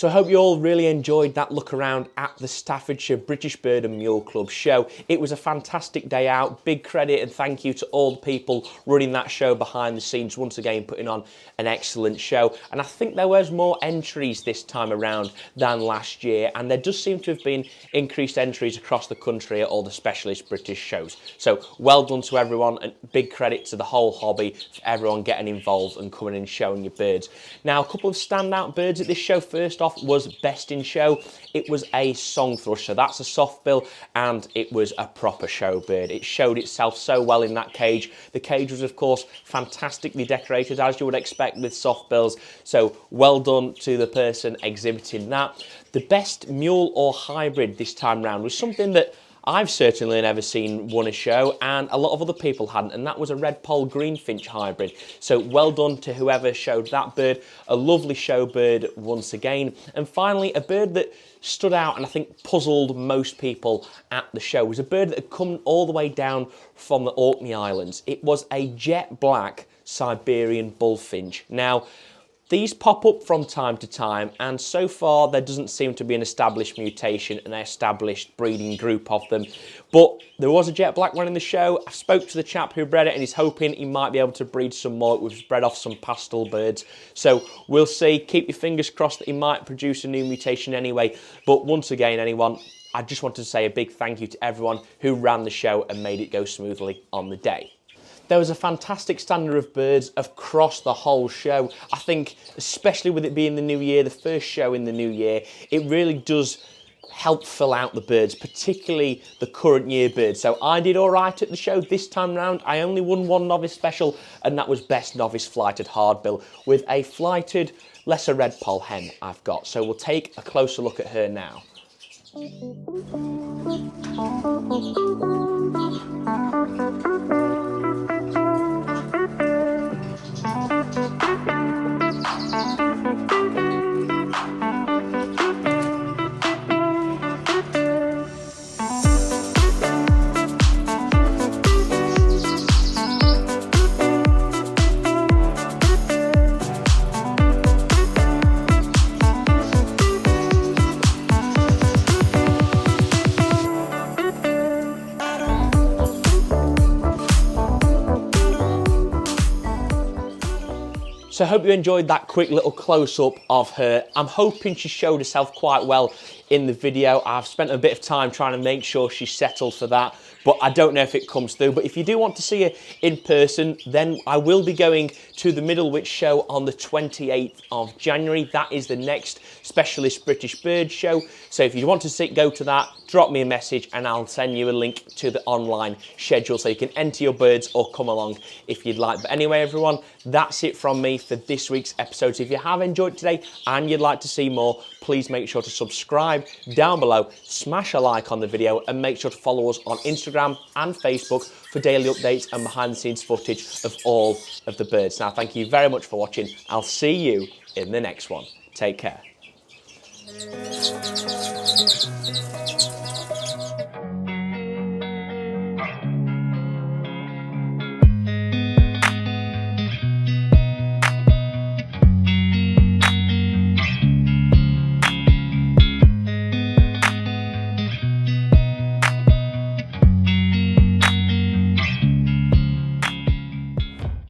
So I hope you all really enjoyed that look around at the Staffordshire British Bird and Mule Club show. It was a fantastic day out. Big credit and thank you to all the people running that show behind the scenes, once again putting on an excellent show. And I think there was more entries this time around than last year, and there does seem to have been increased entries across the country at all the specialist British shows. So well done to everyone, and big credit to the whole hobby for everyone getting involved and coming and showing your birds. Now, a couple of standout birds at this show. First off was Best in Show. It was a song thrush, so that's a soft bill, and it was a proper show bird. It showed itself so well in that cage. The cage was, of course, fantastically decorated, as you would expect with soft bills, so well done to the person exhibiting that. The best mule or hybrid this time round was something that I've certainly never seen won a show, and a lot of other people hadn't, and that was a red poll greenfinch hybrid. So well done to whoever showed that bird. A lovely show bird once again. And finally, a bird that stood out and I think puzzled most people at the show was a bird that had come all the way down from the Orkney Islands. It was a jet black Siberian bullfinch. Now, these pop up from time to time, and so far there doesn't seem to be an established mutation, an established breeding group of them. But there was a jet black one in the show. I spoke to the chap who bred it, and he's hoping he might be able to breed some more. We've bred off some pastel birds, so we'll see. Keep your fingers crossed that he might produce a new mutation anyway. But once again, anyone, I just wanted to say a big thank you to everyone who ran the show and made it go smoothly on the day. There was a fantastic standard of birds across the whole show. I think, especially with it being the new year, the first show in the new year, it really does help fill out the birds, particularly the current year birds. So I did all right at the show this time round. I only won one novice special, and that was Best Novice Flighted Hardbill with a flighted lesser red poll hen I've got. So we'll take a closer look at her now. So I hope you enjoyed that quick little close-up of her. I'm hoping she showed herself quite well in the video. I've spent a bit of time trying to make sure she's settled for that, but I don't know if it comes through. But if you do want to see her in person, then I will be going to the Middlewich show on the 28th of January. That is the next specialist British bird show. So if you want to go to that, drop me a message and I'll send you a link to the online schedule so you can enter your birds or come along if you'd like. But anyway, everyone, that's it from me for this week's episode. So if you have enjoyed today and you'd like to see more, please make sure to subscribe down below, smash a like on the video, and make sure to follow us on Instagram and Facebook for daily updates and behind the scenes footage of all of the birds. Now, thank you very much for watching. I'll see you in the next one. Take care.